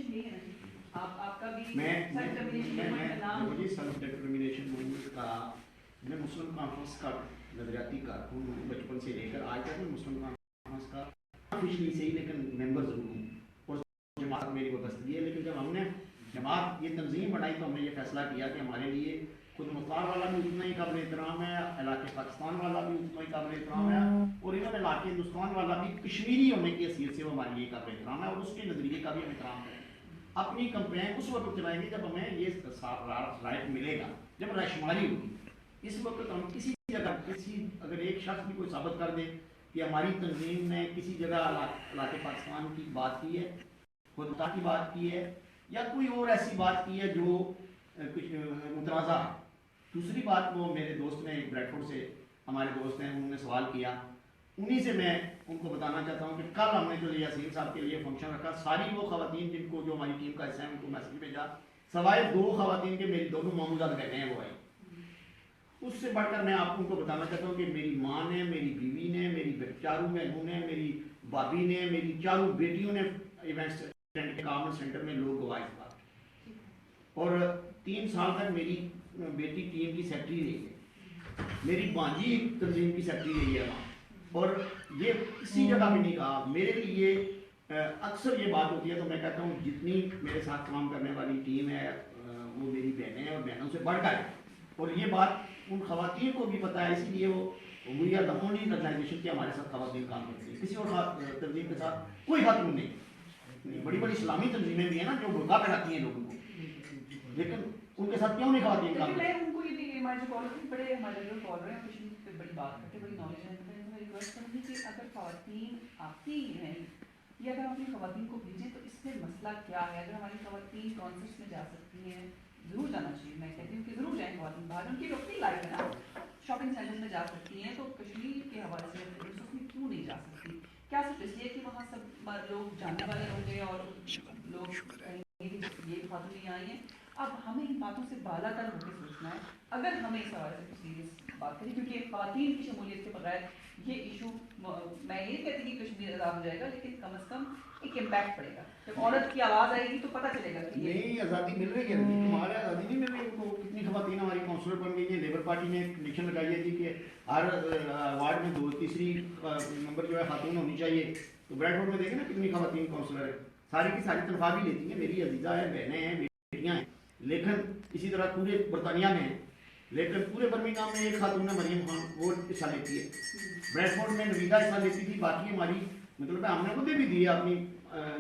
میں مسلم کانفرنس کا نظریاتی کارکن ہوں بچپن سے لے کر آج تک میں مسلم کانفرنس کا آفیشلی سے ہی لیکن ممبر ضرور ہوں اور جماعت میری وابستگی ہے. لیکن جب ہم نے جماعت یہ تنظیم بنائی تو ہم نے یہ فیصلہ کیا کہ ہمارے لیے خود مختار والا بھی اتنا ہی قابل احترام ہے, علاقے پاکستان والا بھی اتنا ہی قابل احترام ہے, اور انہوں نے علاقے ہندوستان والا بھی کشمیری ہونے کی حیثیت سے وہ ہمارے لیے قابل احترام ہے, اور اس کے نظریے کا بھی ہم احترام کریں. اپنی کمپین اس وقت چلائیں گے جب ہمیں یہ رائٹ ملے گا, جب رائے شماری ہوگی. اس وقت ہم کسی جگہ اگر ایک شخص بھی کوئی ثابت کر دے کہ ہماری تنظیم نے کسی جگہ علاقے پاکستان کی بات کی ہے, خودتا کی بات کی ہے, یا کوئی اور ایسی بات کی ہے جو متنازع ہے. دوسری بات, وہ میرے دوست نے بریڈ فورڈ سے ہمارے دوست ہیں, انہوں نے سوال کیا, انہی سے میں ان کو بتانا چاہتا ہوں کہ کل ہم نے جو یاسین صاحب کے لیے فنکشن رکھا, ساری وہ خواتین جن کو جو ہماری ٹیم کا حصہ ہے ان کو میسج بھیجا, سوائے 2 خواتین کے میری دونوں ماموزاد بہنیں ہیں وہ آئی. اس سے بڑھ کر میں آپ کو بتانا چاہتا ہوں کہ میری ماں نے, میری بیوی نے, میری چاروں بہنوں نے, میری بھابھی نے, میری چاروں بیٹیوں نے ایونٹ سینٹر میں لوگ گواہ اس بات. اور 3 سال تک میری بیٹی ٹیم کی سیکرٹری رہی ہے, میری بانجی تنظیم کی سیکرٹری رہی ہے, اور یہ کسی جگہ بھی نہیں کہا. میرے لیے اکثر یہ بات ہوتی ہے تو میں کہتا ہوں جتنی میرے ساتھ کام کرنے والی ٹیم ہے وہ میری بہنیں ہیں, اور بہنوں سے بڑھ کر ہے. اور یہ بات ان خواتین کو بھی پتہ ہے, اسی لیے we are the only organisation کہ ہمارے ساتھ خواتین کام کرتی ہیں. کسی اور تنظیم کے ساتھ کوئی خاتون نہیں. بڑی بڑی اسلامی تنظیمیں بھی ہیں نا جو برقع پہناتی ہیں لوگوں کو, لیکن ان کے ساتھ کیوں نہیں خواتین کام کرتی؟ ان کو یہ بھی ہمارے جو کالر بڑے ہمارے جو کالر ہیں کچھ بڑی بات کرتے بڑی نالج ہے, میں ریکویسٹ کروں گی کہ اگر خواتین آتی ہیں یا اگر ہم اپنی خواتین کو بھیجیں تو اس سے مسئلہ کیا ہے. اگر ہماری خواتین کانسرٹس میں جا سکتی ہیں ضرور جانا چاہیے, میں کہتی ہوں کہ ضرور جائیں خواتین باہر, ان کی اپنی لائف ہے نا. شاپنگ سینٹر میں جا سکتی ہیں تو کشمیر کے حوالے سے اس میں کیوں نہیں جا سکتی؟ کیا صرف اس لیے کہ وہاں سب لوگ جانے والے ہوں گے اور لوگ کہیں گے یہ خاتون نہیں آئی ہیں؟ اب ہمیں ان باتوں سے بالا تر ہو کے سوچنا ہے اگر ہمیں اس حوالے سے سیریس بات کریں, کیونکہ خواتین کی شمولیت کے بغیر یہ ایشو, میں یہ کہتی کہ کشمیر آزاد ہو جائے گا, لیکن کم از کم ایک امپیکٹ پڑے گا. جب عورت کی آواز آئے گی تو پتہ چلے گا کہ نہیں آزادی مل رہی ہے. تمہارے آزادی نہیں مل رہی ان کو. کتنی خواتین ہماری کونسلر بن گئی ہیں. لیبر پارٹی نے کنڈیشن لگائی ہے کہ ہر وارڈ میں 2 نمبر جو ہے خاتون ہونی چاہیے. تو بریڈ فورڈ میں دیکھیں نا کتنی خواتین کونسلر ہیں, ساری کی ساری تنخواہ بھی لیتی ہیں, میری عزیزہ ہیں, بہنیں ہیں, بیٹیاں ہیں. لیکن اسی طرح پورے برطانیہ میں ہیں, لیکن پورے برمنگھم میں ایک خاتون ہے مریم خان, وہ حصہ لیتی ہے. بریڈ فورڈ میں نویدہ حصہ لیتی تھی. باقی ہماری مطلب ہم نے خود بھی دی ہے اپنی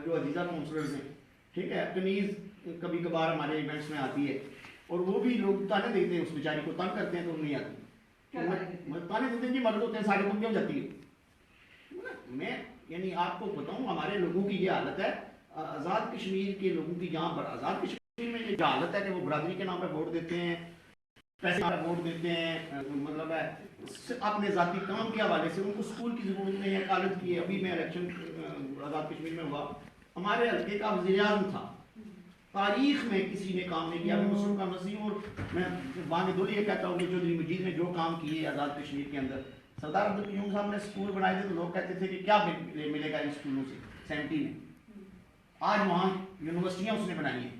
جو عزیزہ کونسلرز ہیں, ٹھیک ہے. کنیز کبھی کبھار ہمارے ایونٹس میں آتی ہے, اور وہ بھی لوگ تانے دیتے ہیں, اس بیچاری کو تنگ کرتے ہیں تو نہیں آتی. تانے دیتے ہیں کہ مرد ہوتے ہیں سارے, تم کیوں جاتی ہے؟ میں یعنی آپ کو بتاؤں ہمارے لوگوں کی یہ حالت ہے, آزاد کشمیر کے لوگوں کی جہاں پر آزاد کشمیر میں یہ حالت ہے کہ وہ برادری کے نام پہ ووٹ دیتے ہیں, پیسے پر ووٹ دیتے ہیں, مطلب ہے اپنے ذاتی کام کے حوالے سے. ان کو اسکول کی ضرورت نہیں ہے, کالج کی ہے. ابھی میں الیکشن آزاد کشمیر میں ہوا, ہمارے حلقے کا وزیر اعظم تھا, تاریخ میں کسی نے کام نہیں کیا. میں مسلم کا مسیح ہوں, اور میں بانگ دول یہ کہتا ہوں کہ چودھری مجید نے جو کام کیے آزاد کشمیر کے اندر, سردار عبدالقیوم صاحب نے اسکول بنائے تھے تو لوگ کہتے تھے کہ کیا ملے گا ان اسکولوں سے 70 میں. آج وہاں یونیورسٹیاں اس نے بنائی ہیں,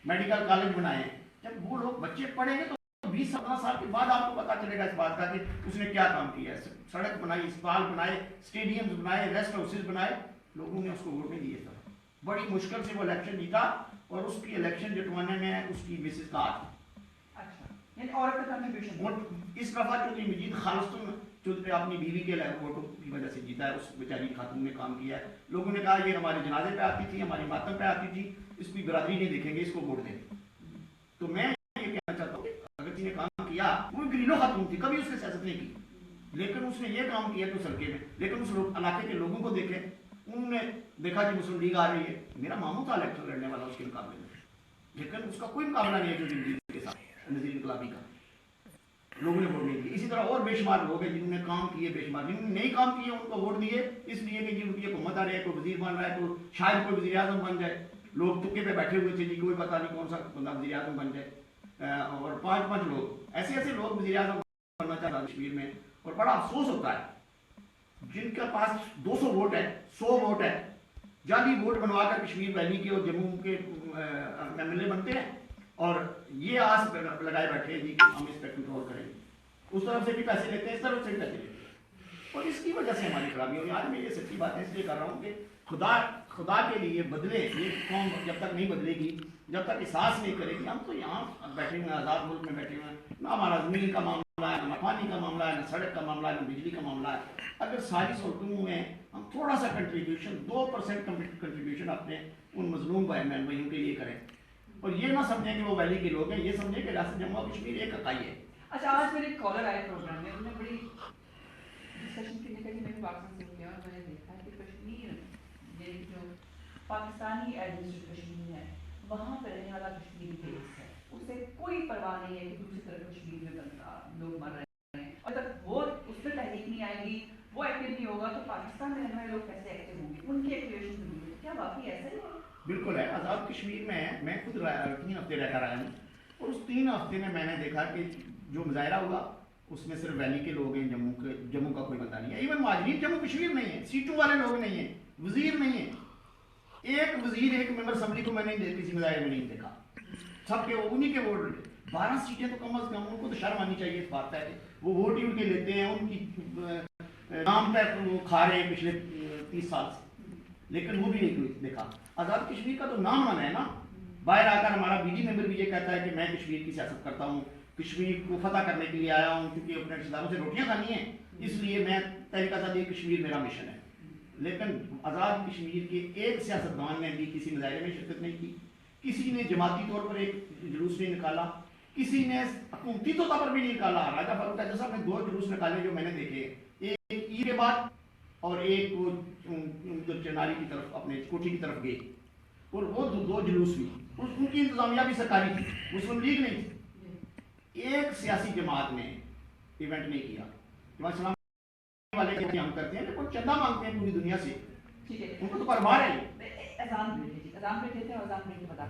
میڈیکل کالج بنائے ہیں. جب وہ لوگ بچے پڑھیں گے تو 20-17 سال کے بعد آپ کو پتا چلے گا اس بات کا کہ اس نے کیا کام کیا ہے. سڑک بنائی, اسپتال بنائے, اسٹیڈیمز بنائے, ریسٹ ہاؤسز بنائے. لوگوں نے اس کو ووٹ نہیں دیے تھا. بڑی مشکل سے وہ الیکشن جیتا, اور اس کی الیکشن جتوانے میں اس کی مسز کا ہاتھ. اس دفعہ چودھری مجید خالصتاً اپنی بیوی کے ووٹوں کی وجہ سے جیتا ہے. اس بیچاری خاتون نے کام کیا ہے. لوگوں نے کہا یہ ہمارے جنازے پہ آتی تھی, ہماری ماتم پہ آتی تھی, اس کی برادری نہیں دیکھیں گے, اس کو ووٹ دیں. تو میں یہ کہنا چاہتا ہوں کہ اگر کسی نے کام کیا, وہ گریلو خاتون تھی, کبھی اس نے سیاست نہیں کی, لیکن اس نے یہ کام کیا تو سرکے میں. لیکن اس علاقے کے لوگوں کو دیکھیں, انہوں نے دیکھا کہ مسلم لیگ آ رہی ہے. میرا ماموں تھا الیکشن لڑنے والا اس کے مقابلے میں, لیکن اس کا کوئی مقابلہ نہیں ہے جو نظیر کے ساتھ, نظیر انقلابی کا. لوگوں نے ووٹ نہیں دیے. اسی طرح اور بے شمار لوگ ہیں جنہوں نے کام کیے, بے شمار جنہوں نے نہیں کام کیے ان کو ووٹ دیے اس لیے کہ ان کی حکومت آ رہی ہے, کوئی وزیر بن رہا ہے, تو شاید کوئی وزیر اعظم بن جائے. لوگ تکے پہ بیٹھے ہوئے تھے جی, کوئی پتہ نہیں کون سا بندہ وزیر اعظم بن جائے. اور 5 لوگ ایسے لوگ وزیر اعظم بننا چاہتے ہیں کشمیر میں. اور بڑا افسوس ہوتا ہے جن کے پاس 200 ووٹ ہے, 100 ووٹ ہے, جعلی ووٹ بنوا کر کشمیر ویلی کے اور جموں کے ایم ایل اے بنتے ہیں اور یہ آس لگائے بیٹھے ہیں جی کہ ہم اس پہ کنٹرول کریں گے. اس طرف سے بھی پیسے لیتے ہیں, اس طرف سے بھی پیسے لیتے ہیں, اور اس کی وجہ سے ہماری خرابی ہو رہی ہے. آج میں یہ سچی باتیں اس لیے کر رہا ہوں کہ خدا کے لیے بدلے. یہ قوم جب تک نہیں بدلے گی, جب تک احساس نہیں کرے گی. ہم تو یہاں بیٹھے ہوئے ہیں, آزاد ملک میں بیٹھے ہوئے ہیں, نہ ہمارا زمین کا معاملہ ہے, نہ پانی کا معاملہ ہے, نہ سڑک کا معاملہ ہے, نہ بجلی کا معاملہ ہے. اگر ساری سہولتوں میں ہم تھوڑا سا کنٹریبیوشن 2% کنٹریبیوشن اپنے ان مظلوم بھائیوں کے لیے کریں, اور یہ نہ سمجھیں کہ وہ ویلی کے لوگ ہیں, یہ سمجھیں کہ ریاست جموں و کشمیر ایک اکائی ہے. اچھا, آج میرے کالر آئے پروگرام میں, انہوں نے بڑی ڈسکشن کی کہ میں نے پاکستان سے کیا, اور میں نے دیکھا کہ کشمیر یہ جو پاکستانی ایڈمنسٹریٹ کشمیر ہے وہاں پہ رہنے والا کشمیری دیش ہے, اسے کوئی پرواہ نہیں ہے کہ دوسری طرف کشمیر میں لوگ مر رہے ہیں, اور جب وہ اس میں تحریک نہیں آئے گی, وہ ایکٹیو نہیں ہوگا, تو پاکستان میں رہنے والے لوگ کیسے ایکٹیو ہوں گے؟ ان کی ایکٹیویشن نہیں ہے. کیا واقعی ایسا ہی ہے؟ بالکل ہے. آزاد کشمیر میں خود 3 ہفتے رہ کر آیا ہوں, اور اس 3 ہفتے میں نے دیکھا کہ جو مظاہرہ ہوا اس میں صرف ویلی کے لوگ ہیں, جموں کا کوئی بندہ نہیں ہے. ایون مہاجرین جموں کشمیر نہیں ہے, سیٹوں والے لوگ نہیں ہیں, وزیر نہیں ہیں. ایک وزیر, ایک ممبر اسمبلی کو میں نے کسی مظاہرے میں نہیں دیکھا. سب کے انہیں کے ووٹ, 12 سیٹیں تو کم از کم, ان کو تو شرم آنی چاہیے اس بات ہے کہ وہ ووٹ ہی ان کے لیتے ہیں, ان کی نام تک وہ کھا رہے ہیں پچھلے 30 سال سے, لیکن وہ بھی نہیں دیکھا. آزاد کشمیر کا تو نام والا ہے نا. باہر آ کر ہمارا بی ڈی ممبر بھی یہ کہتا ہے کہ میں کشمیر کی سیاست کرتا ہوں, کشمیر کو فتح کرنے کے لیے آیا ہوں, کیونکہ اپنے رشتہ داروں سے روٹیاں کھانی ہیں, اس لیے میں تحریک آزادی کشمیر میرا مشن ہے. لیکن آزاد کشمیر کے ایک سیاستدان نے بھی کسی مظاہرے میں شرکت نہیں کی. کسی نے جماعتی طور پر ایک جلوس نہیں نکالا, کسی نے حکومتی طور پر بھی نہیں نکالا. راجہ فاروق اعظم صاحب نے 2 جلوس نکالے جو میں نے دیکھے, ایک عید کے بعد اور ایک چناری کی طرف, اپنے کوٹھی کی طرف گئے, اور وہ 2 جلوس بھی, ان کی انتظامیہ بھی سرکاری تھی, مسلم لیگ نہیں تھی. ایک سیاسی جماعت نے ایونٹ نہیں کیا. اسلام والے ہم کرتے ہیں لیکن چندہ مانگتے ہیں پوری دنیا سے, ان کو تو پرمار ہے. اذان بیٹھے تھے, اذان بیٹھے تھے, اور اذان بیٹھے بتا